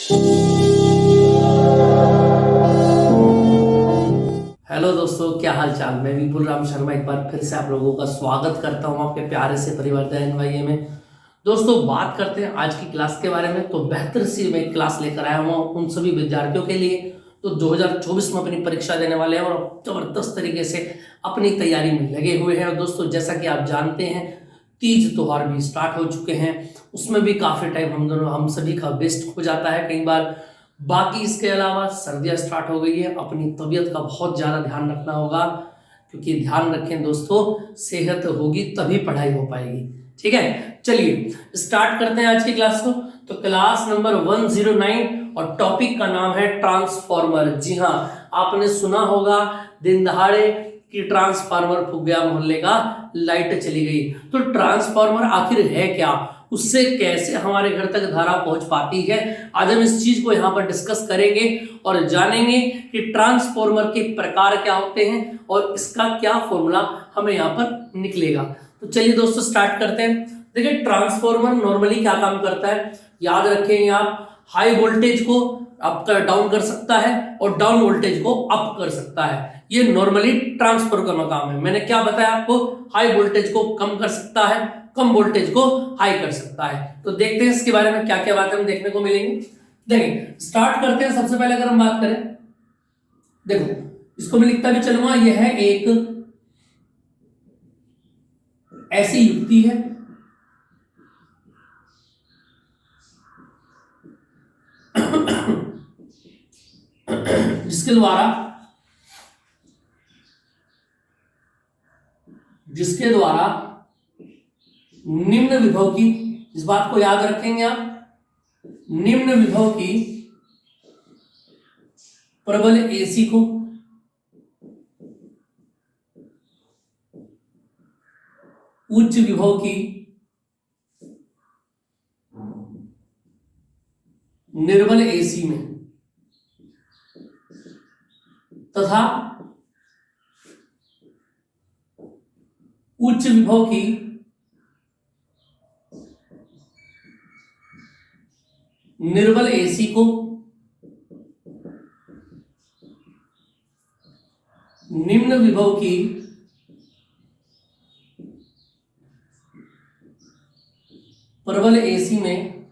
Hello दोस्तों, क्या हाल चाल। मैं विपुल राम शर्मा एक बार फिर से आप लोगों का स्वागत करता हूं आपके प्यारे से परिवार एनवाईए में। दोस्तों, बात करते हैं आज की क्लास के बारे में। तो बेहतर सी मैं क्लास लेकर आया हूं उन सभी विद्यार्थियों के लिए तो 2024 में अपनी परीक्षा देने वाले हैं और जबरदस्त तरीके से अपनी तैयारी में लगे हुए हैं। और दोस्तों, जैसा कि आप जानते हैं, तीज त्योहार भी स्टार्ट हो चुके हैं। उसमें भी काफी टाइम हम सभी का वेस्ट हो जाता है कई बार। बाकी इसके अलावा सर्दियां स्टार्ट हो गई है, अपनी तबीयत का बहुत ज्यादा ध्यान रखना होगा, क्योंकि ध्यान रखें दोस्तों, सेहत होगी तभी पढ़ाई हो पाएगी। ठीक है, चलिए स्टार्ट करते हैं आज की क्लास को। तो क्लास नंबर 109 और टॉपिक का नाम है ट्रांसफॉर्मर। जी हाँ, आपने सुना होगा दिन दहाड़े कि ट्रांसफार्मर फूक गया, मोहल्ले का लाइट चली गई। तो ट्रांसफार्मर आखिर है क्या, उससे कैसे हमारे घर तक धारा पहुंच पाती है, आज हम इस चीज को यहाँ पर डिस्कस करेंगे और जानेंगे कि ट्रांसफार्मर के प्रकार क्या होते हैं और इसका क्या फॉर्मूला हमें यहाँ पर निकलेगा। तो चलिए दोस्तों स्टार्ट करते हैं। देखिए, ट्रांसफार्मर नॉर्मली क्या काम करता है, याद रखेंगे आप, हाई वोल्टेज को अप कर डाउन कर सकता है और डाउन वोल्टेज को अप कर सकता है। ये नॉर्मली ट्रांसफर का काम है। मैंने क्या बताया आपको, हाई वोल्टेज को कम कर सकता है, कम वोल्टेज को हाई कर सकता है। तो देखते हैं इसके बारे में क्या क्या बातें हम देखने को मिलेंगी। देखिए स्टार्ट करते हैं। सबसे पहले अगर हम बात करें, देखो इसको मैं लिखता भी चलूंगा, यह है एक ऐसी युक्ति है जिसके द्वारा जिसके द्वारा निम्न विभव की, इस बात को याद रखेंगे आप, निम्न विभव की प्रबल एसी को उच्च विभव की निर्बल एसी में तथा उच्च विभव की निर्बल एसी को निम्न विभव की प्रबल एसी में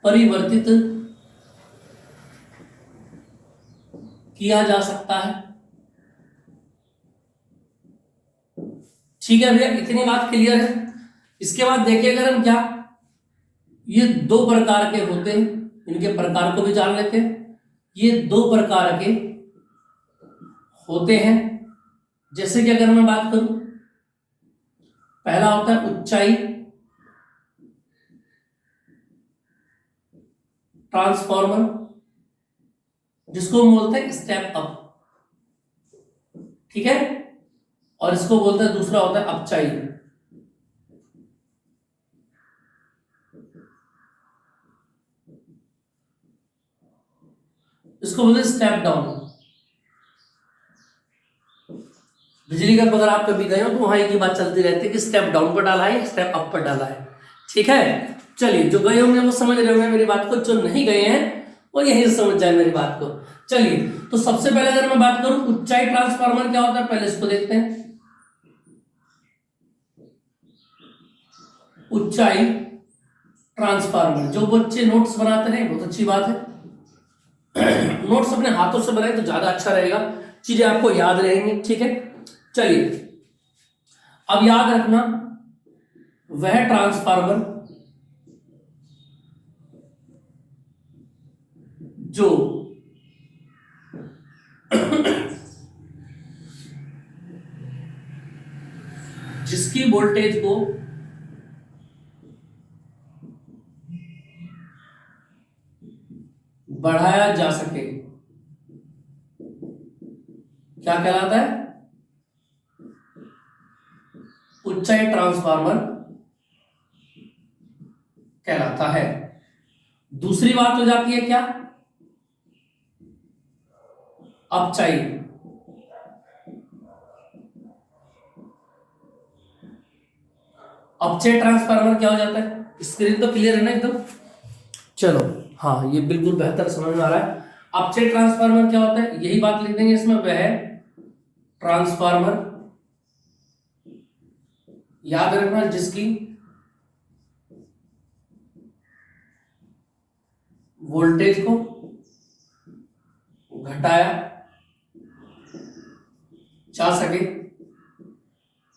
परिवर्तित किया जा सकता है। ठीक है भैया, इतनी बात क्लियर है। इसके बाद देखिए, अगर हम क्या, ये दो प्रकार के होते हैं, इनके प्रकार को भी जान लेते हैं। ये दो प्रकार के होते हैं, जैसे कि अगर मैं बात करूं, पहला होता है ऊंचाई ट्रांसफॉर्मर, जिसको हम बोलते हैं स्टेप अप। ठीक है, और इसको बोलते हैं, दूसरा होता है अपचाई। इसको बोलते हैं स्टेप डाउन। बिजली का अगर आप कभी गए हो तो वहां एक ही बात चलती रहती है कि स्टेप डाउन पर डाला है, स्टेप अप पर डाला है। ठीक है, चलिए जो गए होंगे वो समझ रहे होंगे मेरी बात को, जो नहीं गए हैं वो यही समझ जाए मेरी बात को। चलिए, तो सबसे पहले अगर मैं बात करूं ऊंचाई ट्रांसफार्मर क्या होता है, पहले इसको देखते हैं। ऊंचाई ट्रांसफार्मर, जो बच्चे नोट्स बनाते हैं बहुत अच्छी बात है, नोट्स अपने हाथों से बनाए तो ज्यादा अच्छा रहेगा, चीजें आपको याद रहेंगी। ठीक है, चलिए अब याद रखना, वह ट्रांसफार्मर जो जिसकी वोल्टेज को बढ़ाया जा सके, क्या कहलाता है, ऊंचाई ट्रांसफार्मर कहलाता है। दूसरी बात हो जाती है क्या, अपचाई। अपचय ट्रांसफार्मर क्या हो जाता है? स्क्रीन तो क्लियर है ना एकदम? चलो हाँ, ये बिल्कुल बेहतर समझ में आ रहा है। अपचय ट्रांसफार्मर क्या होता है, यही बात लिख देंगे इसमें, वह ट्रांसफार्मर, याद रखना, जिसकी वोल्टेज को घटाया जा सके,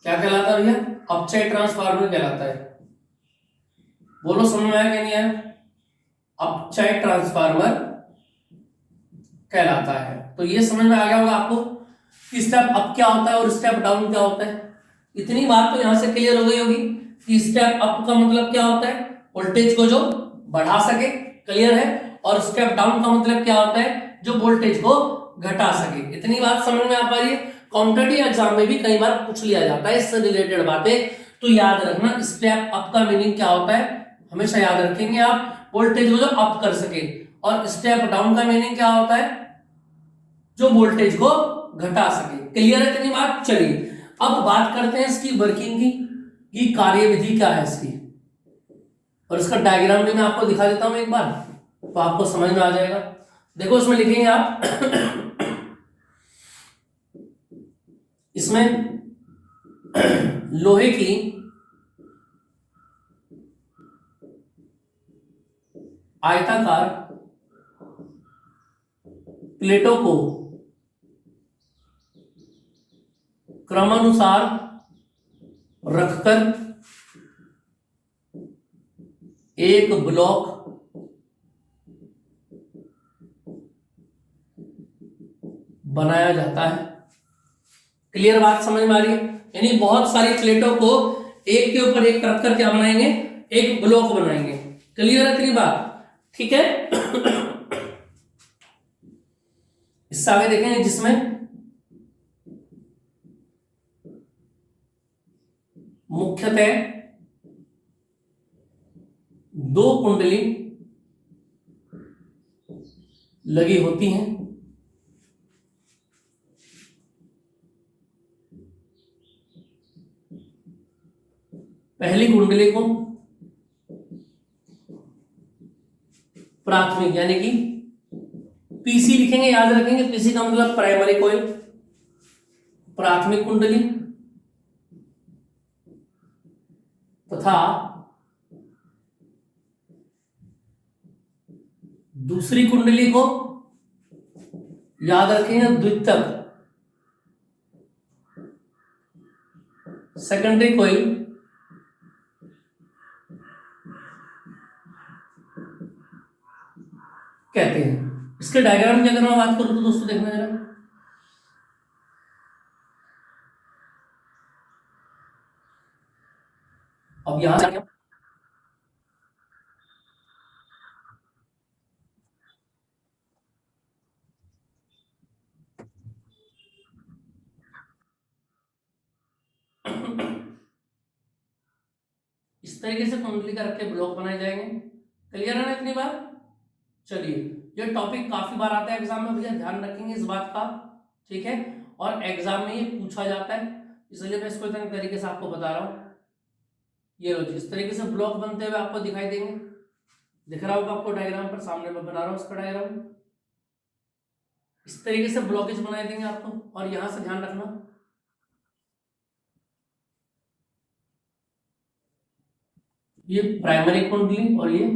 क्या कहलाता है भैया? अपचय ट्रांसफार्मर कहलाता है। बोलो समझ में आया कि नहीं आया? अपचय ट्रांसफार्मर कहलाता है। तो ये समझ में आ गया होगा आपको कि स्टेप अप क्या होता है और स्टेप डाउन क्या होता है। इतनी बात तो यहां से क्लियर हो गई होगी कि स्टेप अप का मतलब क्या होता है, वोल्टेज को जो बढ़ा सके, क्लियर है, और स्टेप डाउन का मतलब क्या होता है, जो वोल्टेज को घटा सके। इतनी बात समझ में आ पा रही है? कॉम्पिटिटिव एग्जाम में भी कई बार पूछ लिया जाता है इससे रिलेटेड बातें, तो याद रखना स्टेप अप का मीनिंग क्या होता है, हमेशा याद रखेंगे आप, वोल्टेज को जो अप कर सके। और स्टेप डाउन का मीनिंग क्या होता है, जो वोल्टेज को घटा सके। क्लियर है इतनी बात? चलिए अब बात करते हैं इसकी वर्किंग की कार्यविधि क्या है इसकी, और इसका डायग्राम भी मैं आपको दिखा देता हूं एक बार, तो आपको समझ में आ जाएगा। देखो इसमें लिखेंगे आप इसमें लोहे की आयताकार प्लेटों को क्रमानुसार रखकर एक ब्लॉक बनाया जाता है। क्लियर बात समझ में आ रही है? यानी बहुत सारी प्लेटों को एक के ऊपर एक रखकर क्या बनाएंगे, एक ब्लॉक बनाएंगे। क्लियर है इतनी बात? ठीक है। इससे आगे देखेंगे जिसमें मुख्यतः दो कुंडली लगी होती हैं। पहली कुंडली को प्राथमिक यानी कि पीसी लिखेंगे, याद रखेंगे, पीसी का मतलब प्राइमरी कॉइल, प्राथमिक कुंडली, तथा दूसरी कुंडली को याद रखेंगे द्वितीयक, सेकेंडरी कॉइल कहते हैं। इसके डायग्राम की अगर मैं बात करूं तो दोस्तों देखना जरा, अब यहां से इस तरीके से कुंडली का रख के ब्लॉक बनाए जाएंगे। क्लियर है ना इतनी बात? चलिए, ये टॉपिक काफी बार आता है एग्जाम में भैया, ध्यान रखेंगे इस बात का, ठीक है, और एग्जाम में ये पूछा जाता है, इसलिए मैं इसको इतने तरीके से आपको बता रहा हूं। ये लो जी, इस तरीके से ब्लॉक बनते हुए आपको दिखाई देंगे, दिख रहा होगा आपको डायग्राम पर, सामने मैं बना रहा हूं इसका डायग्राम। इस तरीके से ब्लॉकेज बनाए देंगे आपको, और यहां से ध्यान रखना ये प्राइमरी कुंडली और ये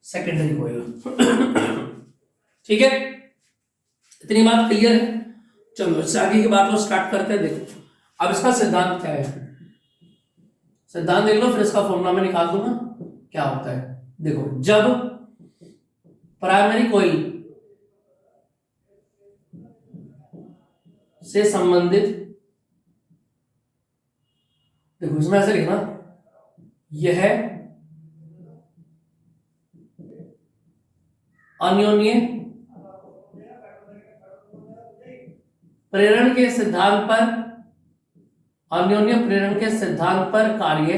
सेकेंडरी कॉइल। ठीक है, इतनी बात क्लियर है? चलो इससे आगे की बात को स्टार्ट करते हैं। देखो अब इसका सिद्धांत क्या है, सिद्धांत देख लो, फिर इसका फॉर्मूला मैं निकाल दूंगा क्या होता है। देखो, जब प्राइमरी कॉइल से संबंधित, देखो इसमें ऐसे लिखना, यह अन्योन्य प्रेरण के सिद्धांत पर, अन्योन्य प्रेरण के सिद्धांत पर कार्य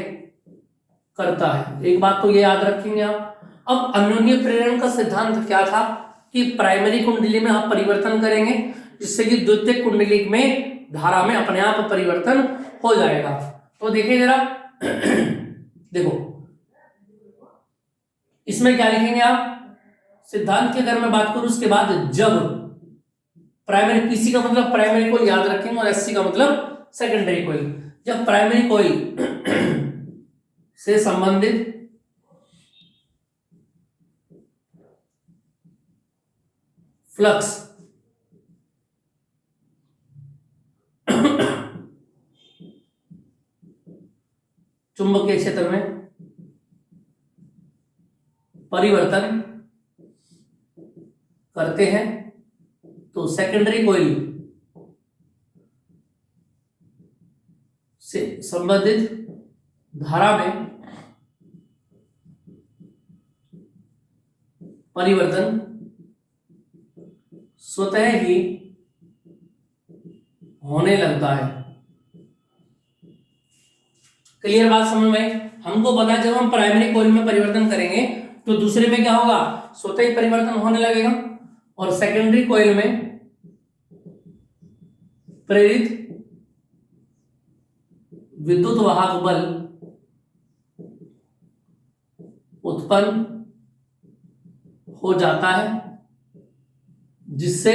करता है। एक बात तो ये याद रखेंगे आप। अब अन्योन्य प्रेरण का सिद्धांत क्या था कि प्राइमरी कुंडली में आप परिवर्तन करेंगे जिससे कि द्वितीयक कुंडली में धारा में अपने आप परिवर्तन हो जाएगा। तो देखिए जरा, देखो इसमें क्या लिखेंगे आप, सिद्धांत की अगर मैं बात करूं उसके बाद जब प्राइमरी, पीसी का मतलब प्राइमरी कोइल याद रखेंगे और एससी का मतलब सेकेंडरी कोइल, जब प्राइमरी कोइल से संबंधित फ्लक्स चुंबकीय क्षेत्र में परिवर्तन करते हैं तो सेकेंडरी कोइल से संबंधित धारा में परिवर्तन स्वतः ही होने लगता है। क्लियर बात समझ में? हमको पता है जब हम प्राइमरी कोइल में परिवर्तन करेंगे तो दूसरे में क्या होगा, स्वतः ही परिवर्तन होने लगेगा, और सेकेंडरी कोइल में प्रेरित विद्युत वाहक बल उत्पन्न हो जाता है, जिससे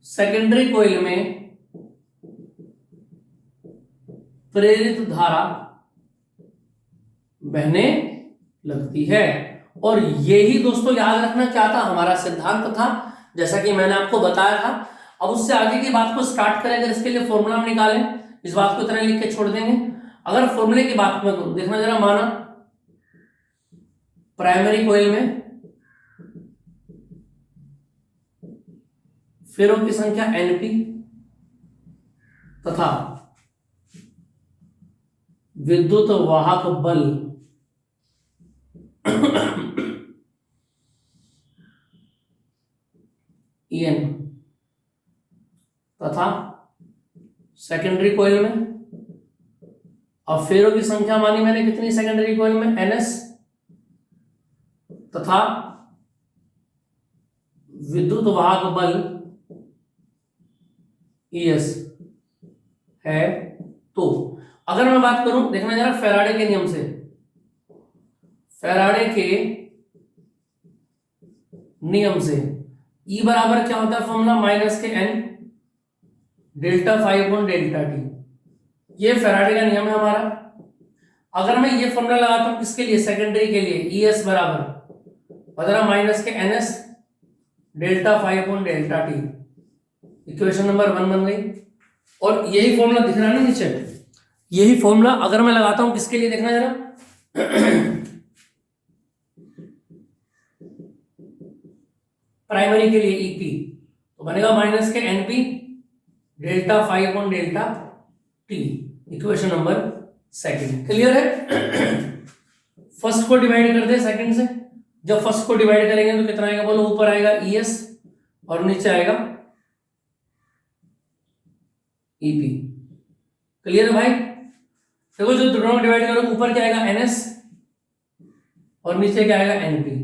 सेकेंडरी कोइल में प्रेरित धारा बहने लगती है। और यही दोस्तों याद रखना क्या था, हमारा सिद्धांत था, जैसा कि मैंने आपको बताया था। अब उससे आगे की बात को स्टार्ट करें, अगर इसके लिए फॉर्मूला हम निकालें, इस बात को इतना लिख के छोड़ देंगे। अगर फॉर्मूले की बात में देखना जरा, माना प्राइमरी कोइल में फेरों की संख्या Np तथा विद्युत वाहक बल En तथा सेकेंडरी कोइल में, अब फेरों की संख्या मानी मैंने कितनी सेकेंडरी कोइल में, Ns तथा विद्युत वाहक बल Es है। तो अगर मैं बात करूं, देखना जरा फैराडे के नियम से, फैराडे के नियम से E बराबर क्या होता है फॉर्मूला, माइनस के N delta five upon delta T, ये फैराडे का नियम है हमारा। अगर मैं ये फॉर्मूला लगाता हूं किसके लिए, सेकेंडरी के लिए, ES बराबर माइनस के NS delta five upon delta T, equation number 1 बन गई। और यही फॉर्मूला दिख रहा है ना नीचे, यही फॉर्मूला अगर मैं लगाता हूं किसके लिए, देखना जरा प्राइमरी के लिए ईपी, तो बनेगा माइनस के NP delta five upon delta T, equation number 2। Clear है? फर्स्ट को डिवाइड कर दे सेकंड से, जब फर्स्ट को डिवाइड करेंगे तो कितना आएगा बोलो, ऊपर आएगा ES और नीचे आएगा EP। क्लियर है भाई? देखो जो दोनों डिवाइड करो, ऊपर क्या आएगा NS और नीचे क्या आएगा NP।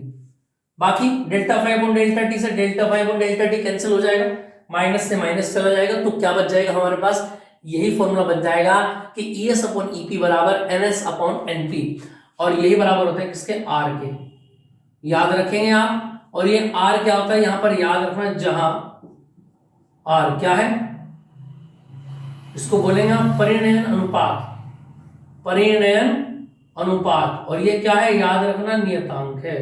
बाकी delta five upon delta T से delta five upon delta T cancel हो जाएगा, माइनस से माइनस चला जाएगा, तो क्या बच जाएगा हमारे पास, यही फॉर्मूला बन जाएगा कि ES अपॉन EP बराबर NS अपॉन NP, और यही बराबर होता है किसके, R के। याद रखेंगे आप। और ये R क्या होता है यहां पर याद रखना, जहां R क्या है, इसको बोलेंगे आप परिणयन अनुपात, परिणयन अनुपात, और ये क्या है याद रखना, नियतांक है।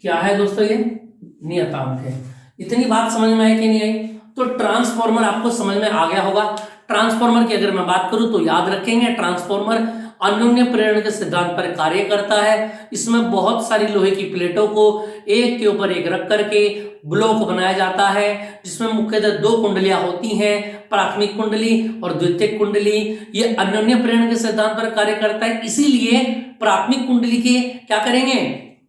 क्या है दोस्तों, ये नियतांक है। इतनी बात समझ में आई कि नहीं आई? तो ट्रांसफॉर्मर आपको समझ में आ गया होगा। ट्रांसफॉर्मर की अगर मैं बात करूं तो याद रखेंगे, ट्रांसफॉर्मर अन्योन्य प्रेरण के सिद्धांत पर कार्य करता है। इसमें बहुत सारी लोहे की प्लेटों को एक के ऊपर एक रख करके ब्लॉक बनाया जाता है, जिसमें मुख्यतः 2 कुंडलियां होती हैं, प्राथमिक कुंडली और द्वितीयक कुंडली। ये अन्योन्य प्रेरण के सिद्धांत पर कार्य करता है, इसीलिए प्राथमिक कुंडली के क्या करेंगे,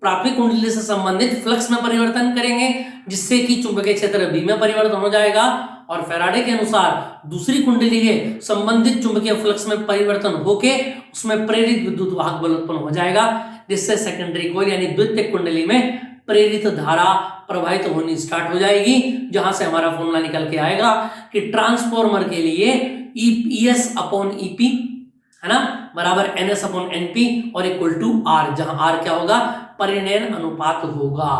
प्राथमिक कुंडली से संबंधित फ्लक्स में परिवर्तन करेंगे, जिससे कि चुंबकीय क्षेत्र B में परिवर्तन हो जाएगा, और फैराडे के अनुसार दूसरी कुंडली के संबंधित चुंबकीय फ्लक्स में परिवर्तन होके उसमें प्रेरित विद्युत वाहक बल उत्पन्न हो जाएगा, जिससे सेकेंडरी कोइल यानी द्वितीयक कुंडली में प्रेरित धारा प्रवाहित होनी स्टार्ट हो जाएगी, जहां से हमारा फॉर्मूला निकल के आएगा कि ट्रांसफॉर्मर के लिए ई एस अपॉन ईपी, है ना, बराबर एन एस अपॉन एनपी और इक्वल टू आर, जहां आर क्या होगा, परिणयन अनुपात होगा।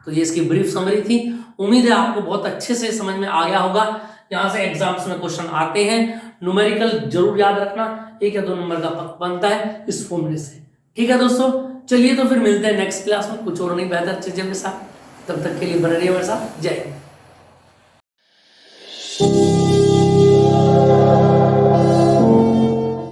तो ये इसकी ब्रीफ समरी थी। उम्मीद है आपको बहुत अच्छे से समझ में आ गया होगा। यहां से एग्जाम्स में क्वेश्चन आते हैं, न्यूमेरिकल जरूर याद रखना, 1 या 2 नंबर का बनता है इस फॉर्मूले से। ठीक है दोस्तों, चलिए तो फिर मिलते हैं नेक्स्ट क्लास में कुछ और नहीं बेहतर चीजों के साथ। तब तक के लिए बने रहिए मेरे साथ। जय हिंद।